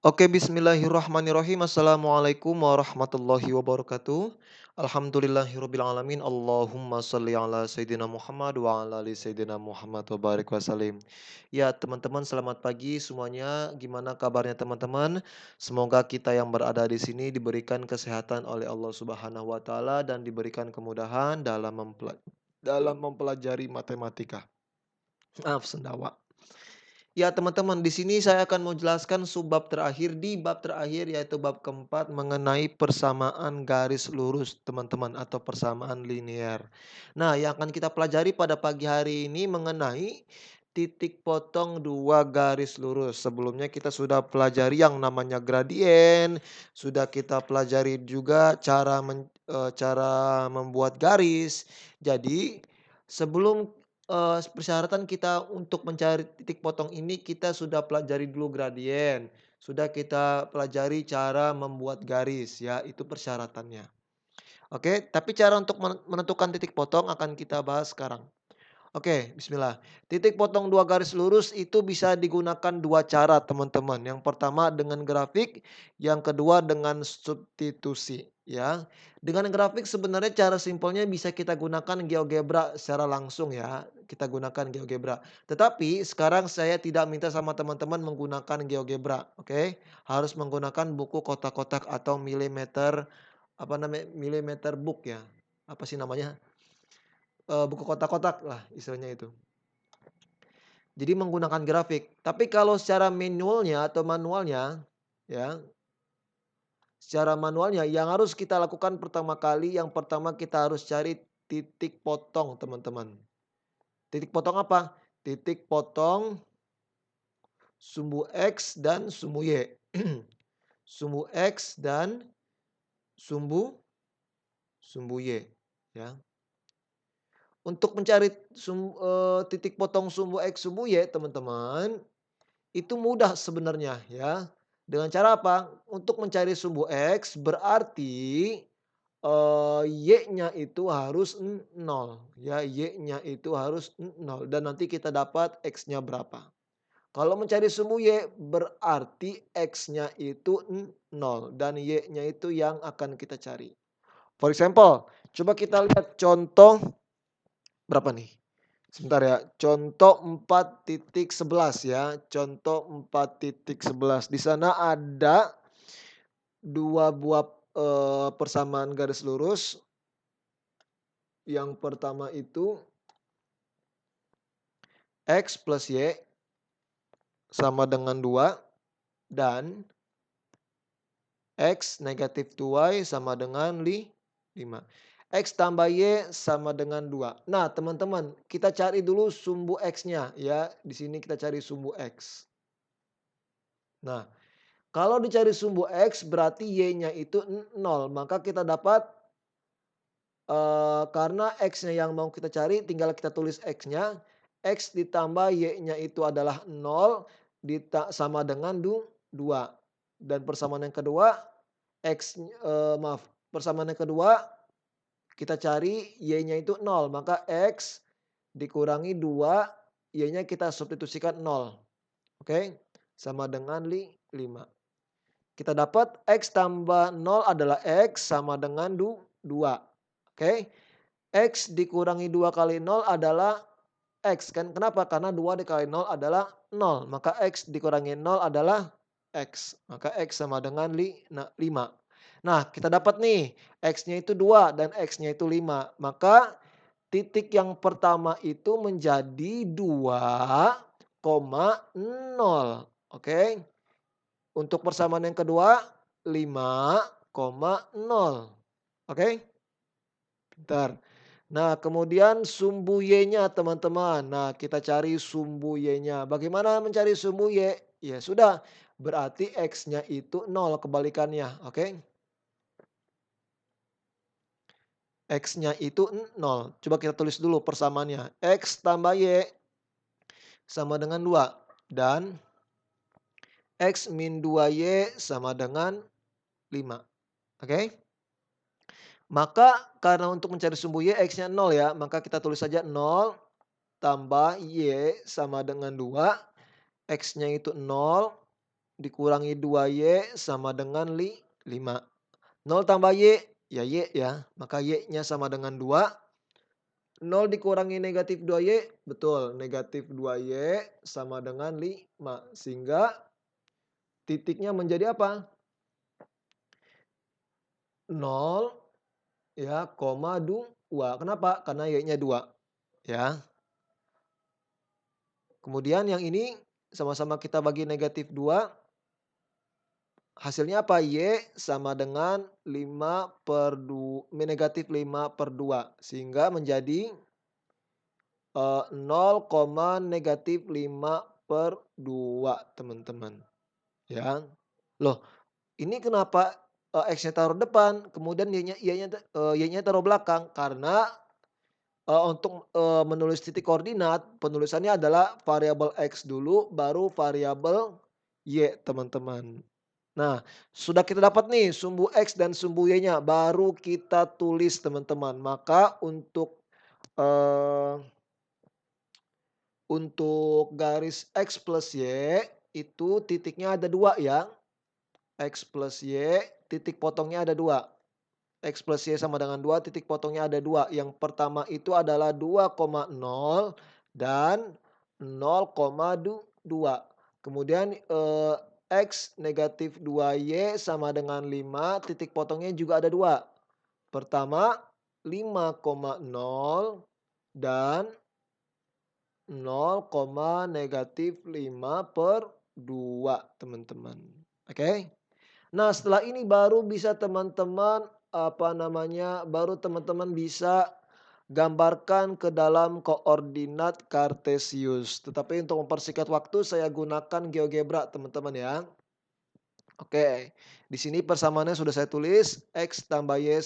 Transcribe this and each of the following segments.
Oke, bismillahirrahmanirrahim. Assalamualaikum warahmatullahi wabarakatuh. Alhamdulillahirrabbilalamin. Allahumma salli ala Sayyidina Muhammad wa ala ali Sayyidina Muhammad wa barik wasallim. Ya, teman-teman, selamat pagi semuanya. Gimana kabarnya teman-teman? Semoga kita yang berada di sini diberikan kesehatan oleh Allah Subhanahu wa taala dan diberikan kemudahan dalam mempelajari matematika. Maaf, sendawa. Ya teman-teman, di sini saya akan mau jelaskan subbab terakhir di bab terakhir yaitu bab keempat mengenai persamaan garis lurus teman-teman atau persamaan linear. Nah, yang akan kita pelajari pada pagi hari ini mengenai titik potong dua garis lurus. Sebelumnya kita sudah pelajari yang namanya gradien, sudah kita pelajari juga cara membuat garis. Jadi sebelum persyaratan kita untuk mencari titik potong ini kita sudah pelajari dulu gradien, sudah kita pelajari cara membuat garis ya, itu persyaratannya. Oke, tapi cara untuk menentukan titik potong akan kita bahas sekarang. Oke, bismillah. Titik potong dua garis lurus itu bisa digunakan dua cara teman-teman. Yang pertama dengan grafik, yang kedua dengan substitusi ya. Dengan grafik sebenarnya cara simpelnya bisa kita gunakan GeoGebra secara langsung ya. Kita gunakan GeoGebra. Tetapi sekarang saya tidak minta sama teman-teman menggunakan GeoGebra, oke? Harus menggunakan buku kotak-kotak atau milimeter apa namanya? Milimeter book ya. Apa sih namanya? Buku kotak-kotak lah istilahnya itu. Jadi menggunakan grafik. Tapi kalau secara manualnya atau manualnya, ya, secara manualnya yang harus kita lakukan pertama kali, yang pertama kita harus cari titik potong teman-teman. Titik potong apa? Titik potong sumbu X dan sumbu Y. Sumbu X dan sumbu sumbu Y. Ya. Untuk mencari titik potong sumbu X, sumbu Y teman-teman, itu mudah sebenarnya ya. Dengan cara apa? Untuk mencari sumbu X berarti, Y-nya itu harus nol ya, Y-nya itu harus nol dan nanti kita dapat X-nya berapa. Kalau mencari sumbu Y berarti X-nya itu nol dan Y-nya itu yang akan kita cari. For example, coba kita lihat contoh berapa nih? Sebentar ya, contoh 4.11 ya, contoh 4.11. Di sana ada 2 buah, persamaan garis lurus. Yang pertama itu X plus Y sama dengan 2 dan X negatif 2Y sama dengan 5. X tambah Y sama dengan 2. Nah teman-teman, kita cari dulu sumbu X-nya ya, di sini kita cari sumbu X. Nah, kalau dicari sumbu X berarti Y-nya itu nol, maka kita dapat, karena X-nya yang mau kita cari tinggal kita tulis X-nya, X ditambah Y-nya itu adalah nol sama dengan 2. Dan persamaan yang kedua, persamaan yang kedua kita cari Y-nya itu nol, maka X dikurangi 2, Y-nya kita substitusikan nol, oke, sama dengan 5. Kita dapat X tambah 0 adalah X sama dengan 2. Oke. X dikurangi 2 kali 0 adalah X kan. Kenapa? Karena 2 dikali 0 adalah 0. Maka X dikurangi 0 adalah X. Maka X sama dengan 5. Nah kita dapat nih X-nya itu 2 dan X-nya itu 5. Maka titik yang pertama itu menjadi 2,0. Oke. Untuk persamaan yang kedua 5,0. Oke? Bentar. Nah, kemudian sumbu Y-nya teman-teman. Nah, kita cari sumbu Y-nya. Bagaimana mencari sumbu Y? Ya sudah, berarti X-nya itu 0 kebalikannya. Oke? X-nya itu 0. Coba kita tulis dulu persamaannya. X tambah Y sama dengan 2. Dan X min 2Y sama dengan 5. Oke? Maka karena untuk mencari sumbu Y X-nya 0 ya, maka kita tulis saja 0 tambah Y sama dengan 2, X-nya itu 0, dikurangi 2Y sama dengan 5. 0 tambah Y, ya Y ya. Maka Y-nya sama dengan 2. 0 dikurangi negatif 2Y, betul. Negatif 2Y sama dengan 5. Sehingga titiknya menjadi apa? 0 ya, koma 2. Kenapa? Karena Y-nya 2. Ya. Kemudian yang ini sama-sama kita bagi negatif 2. Hasilnya apa? Y sama dengan 5 per 2, negatif 5 per 2. Sehingga menjadi 0, negatif 5 per 2 teman-teman. Ya. Loh, ini kenapa X-nya taruh depan, kemudian Y-nya taruh belakang? Karena untuk menulis titik koordinat, penulisannya adalah variabel X dulu, baru variabel Y teman-teman. Nah, sudah kita dapat nih sumbu X dan sumbu Y-nya, baru kita tulis teman-teman. Maka untuk garis X plus Y itu titiknya ada 2 ya. X plus Y titik potongnya ada 2. X plus Y sama dengan 2, titik potongnya ada 2. Yang pertama itu adalah 2,0 dan 0,2. Kemudian X negatif 2Y sama dengan 5, titik potongnya juga ada 2. Pertama 5,0 dan 0, negatif 5 per 2 teman-teman. Oke. Nah setelah ini baru bisa teman-teman baru teman-teman bisa gambarkan ke dalam koordinat kartesius. Tetapi untuk mempersingkat waktu saya gunakan GeoGebra teman-teman ya. Oke, di sini persamaannya sudah saya tulis. X tambah Y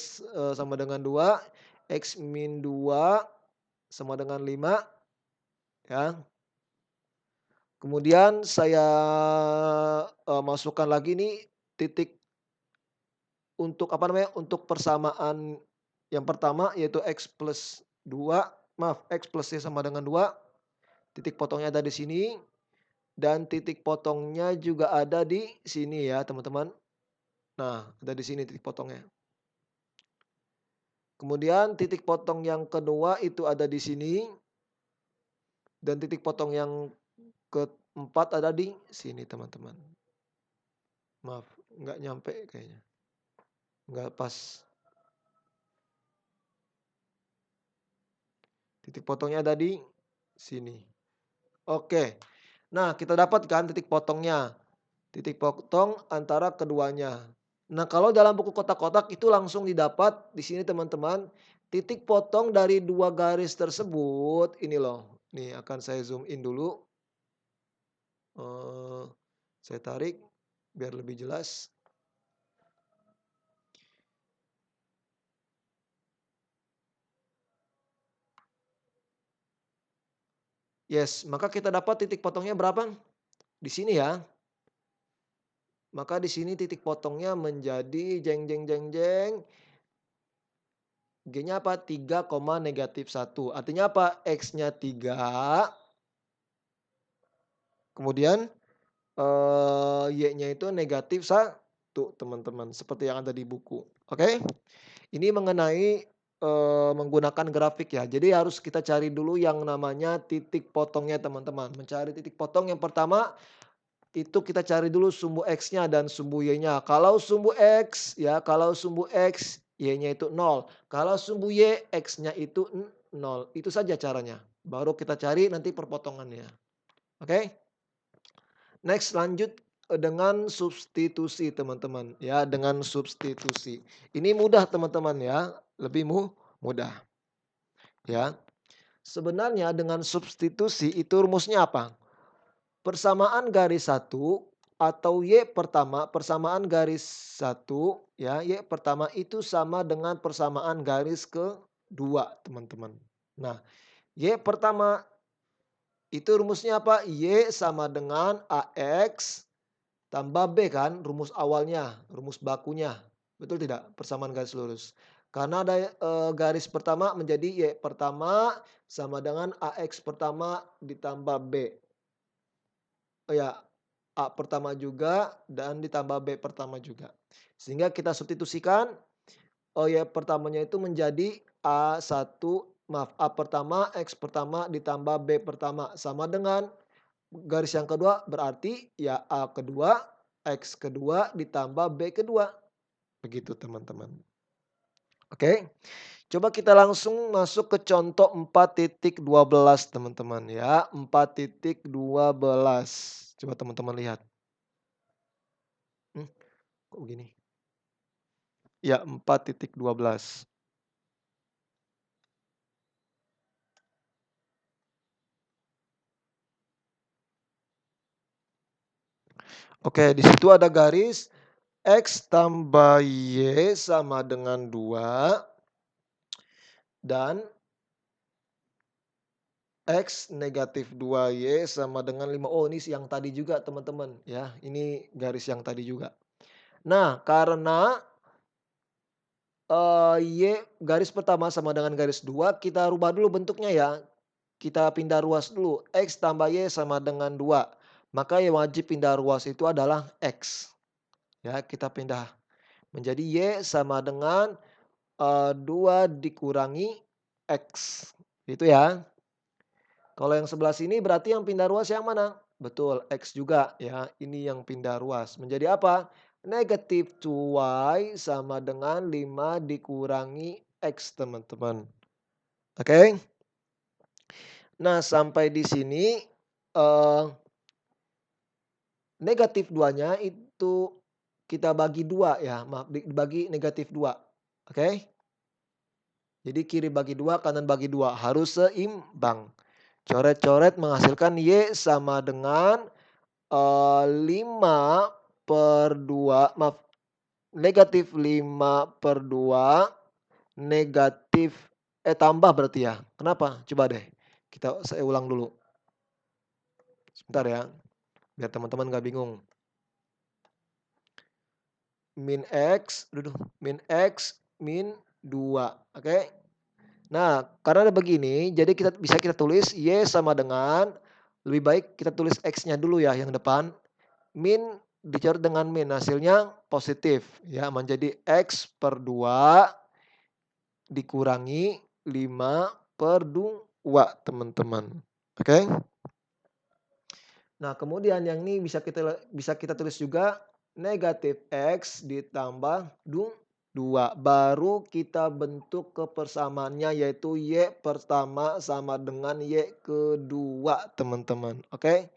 sama dengan 2. X min 2 sama dengan 5. Ya. Kemudian saya masukkan lagi nih titik untuk persamaan yang pertama yaitu X plus 2, X plus Y sama dengan 2, titik potongnya ada di sini, dan titik potongnya juga ada di sini ya teman-teman. Nah, ada di sini titik potongnya. Kemudian titik potong yang kedua itu ada di sini, dan titik potong yang keempat ada di sini teman-teman. Maaf, nggak nyampe kayaknya. Nggak pas. Titik potongnya ada di sini. Oke. Nah, kita dapatkan titik potongnya. Titik potong antara keduanya. Nah, kalau dalam buku kotak-kotak itu langsung didapat di sini teman-teman. Titik potong dari dua garis tersebut. Ini loh. Nih akan saya zoom in dulu. Saya tarik biar lebih jelas. Yes, maka kita dapat titik potongnya berapa? Di sini ya. Maka di sini titik potongnya menjadi jeng jeng jeng jeng. G-nya apa? 3, negatif 1. Artinya apa? X-nya 3. Kemudian Y-nya itu negatif 1 teman-teman. Seperti yang ada di buku. Oke. Ini mengenai menggunakan grafik ya. Jadi harus kita cari dulu yang namanya titik potongnya teman-teman. Mencari titik potong yang pertama itu kita cari dulu sumbu X-nya dan sumbu Y-nya. Kalau sumbu X ya, Y-nya itu 0. Kalau sumbu Y, X-nya itu 0. Itu saja caranya. Baru kita cari nanti perpotongannya. Oke. Next lanjut dengan substitusi teman-teman ya, dengan substitusi. Ini mudah teman-teman ya, lebih mudah. Ya. Sebenarnya dengan substitusi itu rumusnya apa? Persamaan garis 1 atau Y pertama, persamaan garis 1 ya, Y pertama itu sama dengan persamaan garis kedua teman-teman. Nah, Y pertama itu rumusnya apa? Y sama dengan AX tambah B kan, rumus awalnya, rumus bakunya. Betul tidak? Persamaan garis lurus. Karena ada garis pertama menjadi Y pertama sama dengan AX pertama ditambah B. Oh ya, A pertama juga dan ditambah B pertama juga. Sehingga kita substitusikan, Y pertamanya itu menjadi A pertama, X pertama ditambah B pertama. Sama dengan garis yang kedua berarti ya A kedua, X kedua ditambah B kedua. Begitu teman-teman. Oke. Coba kita langsung masuk ke contoh 4.12 teman-teman ya. 4.12. Coba teman-teman lihat. Kok begini? Ya 4.12. Oke, di situ ada garis X tambah Y sama dengan 2 dan X negatif 2Y sama dengan 5. Oh, ini yang tadi juga teman-teman ya. Ini garis yang tadi juga. Nah, karena Y garis pertama sama dengan garis 2 kita rubah dulu bentuknya ya. Kita pindah ruas dulu. X tambah Y sama dengan 2. Maka yang wajib pindah ruas itu adalah X. Ya, kita pindah menjadi Y sama dengan 2 dikurangi X. Itu ya. Kalau yang sebelah sini berarti yang pindah ruas yang mana? Betul, X juga ya. Ini yang pindah ruas. Menjadi apa? Negatif 2Y sama dengan 5 dikurangi X teman-teman. Oke. Nah sampai di sini negatif 2-nya itu kita bagi 2 ya. Maaf, dibagi negatif 2. Oke. Jadi kiri bagi 2, kanan bagi 2. Harus seimbang. Coret-coret menghasilkan Y sama dengan 5 per 2. Maaf. Negatif 5 per 2. Negatif. Tambah berarti ya. Kenapa? Coba deh. Saya ulang dulu. Sebentar ya. Biar teman-teman gak bingung. Min X. Min X. Min 2. Oke. Nah, karena ada begini, jadi kita tulis Y sama dengan, lebih baik kita tulis X-nya dulu ya yang depan. Min dicoret dengan min, hasilnya positif. Ya, menjadi X per 2 dikurangi 5 per 2 teman-teman. Oke. Nah, kemudian yang ini bisa kita tulis juga negatif X ditambah 2. Baru kita bentuk kepersamaannya yaitu Y pertama sama dengan Y kedua teman-teman. Oke.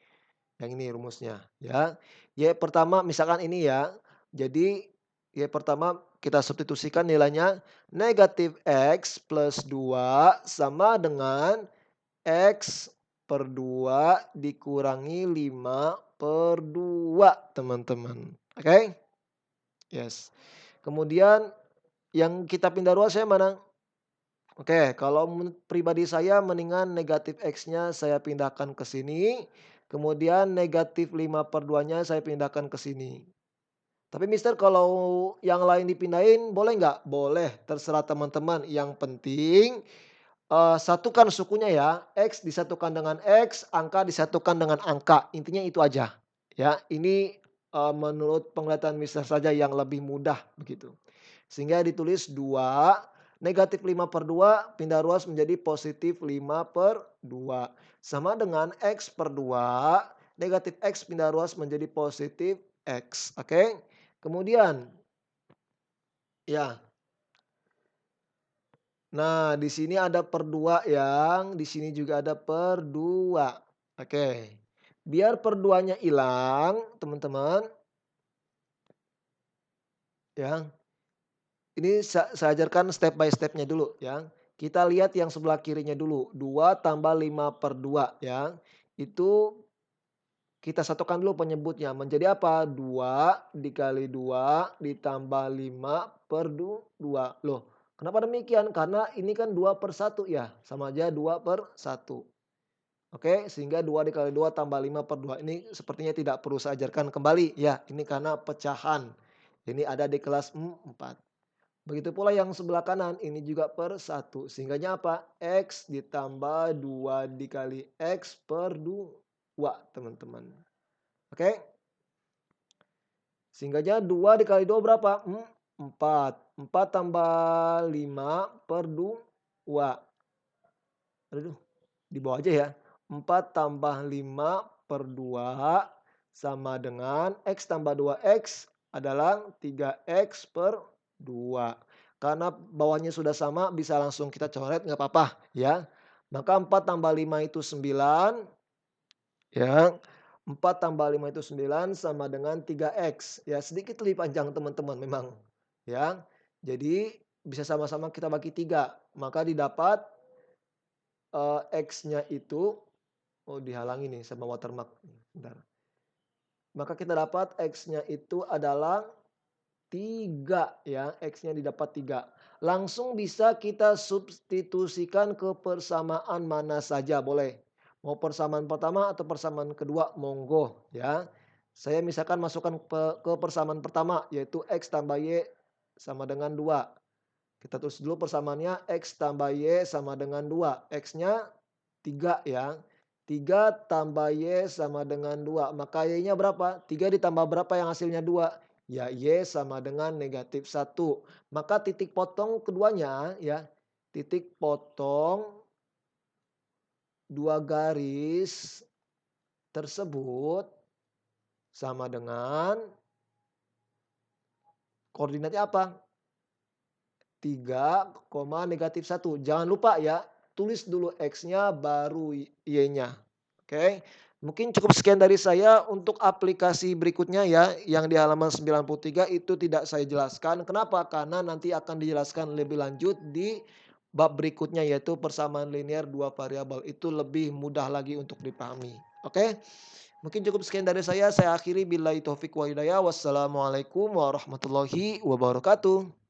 Yang ini rumusnya ya. Y pertama misalkan ini ya. Jadi Y pertama kita substitusikan nilainya negatif X plus 2 sama dengan X per 2 dikurangi 5 per 2 teman-teman. Oke. Yes. Kemudian yang kita pindah ruas yang mana? Oke, kalau pribadi saya mendingan negatif X-nya saya pindahkan ke sini. Kemudian negatif 5 per 2-nya saya pindahkan ke sini. Tapi Mister kalau yang lain dipindahin boleh nggak? Boleh, terserah teman-teman. Yang penting satukan sukunya ya. X disatukan dengan X, angka disatukan dengan angka. Intinya itu aja. Ya, ini menurut penglihatan Mister saja yang lebih mudah begitu. Sehingga ditulis 2, negatif 5 per 2 pindah ruas menjadi positif 5 per 2. Sama dengan X per 2, negatif X pindah ruas menjadi positif X. Oke. Kemudian, ya. Nah, di sini ada per 2 yang di sini juga ada per 2. Oke. Biar per 2-nya hilang, teman-teman. Ya. Ini saya ajarkan step by stepnya dulu ya. Kita lihat yang sebelah kirinya dulu. 2 tambah 5 per 2 ya. Itu kita satukan dulu penyebutnya. Menjadi apa? 2 dikali 2 ditambah 5 per 2. Loh, kenapa demikian? Karena ini kan 2 per 1 ya. Sama aja 2 per 1. Oke, sehingga 2 dikali 2 tambah 5 per 2. Ini sepertinya tidak perlu saya ajarkan kembali. Ya, ini karena pecahan. Ini ada di kelas 4. Begitu pula yang sebelah kanan, ini juga per 1. Sehingganya apa? X ditambah 2 dikali X per 2, teman-teman. Oke? Singkatnya 2 dikali 2 berapa? 4. 4 tambah 5 per 2. Aduh, di bawah aja ya. 4 tambah 5 per 2 sama dengan X tambah 2X adalah 3X per 2. Karena bawahnya sudah sama bisa langsung kita coret nggak apa-apa ya. Maka 4 tambah 5 itu 9 ya. 4 tambah 5 itu 9 sama dengan 3X. Ya sedikit lebih panjang teman-teman memang. Ya. Jadi bisa sama-sama kita bagi 3. Maka didapat X-nya itu oh dihalangi nih sama watermark. Bentar. Maka kita dapat X-nya itu adalah 3 ya, X-nya didapat 3. Langsung bisa kita substitusikan ke persamaan mana saja boleh. Mau persamaan pertama atau persamaan kedua monggo ya. Saya misalkan masukkan ke persamaan pertama yaitu X tambah Y sama dengan 2. Kita tulis dulu persamaannya X tambah Y sama dengan 2. X-nya 3 ya. 3 tambah Y sama dengan 2. Maka Y-nya berapa? 3 ditambah berapa yang hasilnya 2? Ya Y sama dengan negatif 1. Maka titik potong keduanya ya. Titik potong dua garis tersebut sama dengan koordinatnya apa? 3, negatif 1. Jangan lupa ya, tulis dulu X-nya baru Y-nya. Oke. Mungkin cukup sekian dari saya untuk aplikasi berikutnya ya, yang di halaman 93 itu tidak saya jelaskan. Kenapa? Karena nanti akan dijelaskan lebih lanjut di bab berikutnya yaitu persamaan linear dua variabel. Itu lebih mudah lagi untuk dipahami. Oke. Mungkin cukup sekian dari saya. Saya akhiri billahi taufik wa hidayah. Wassalamualaikum warahmatullahi wabarakatuh.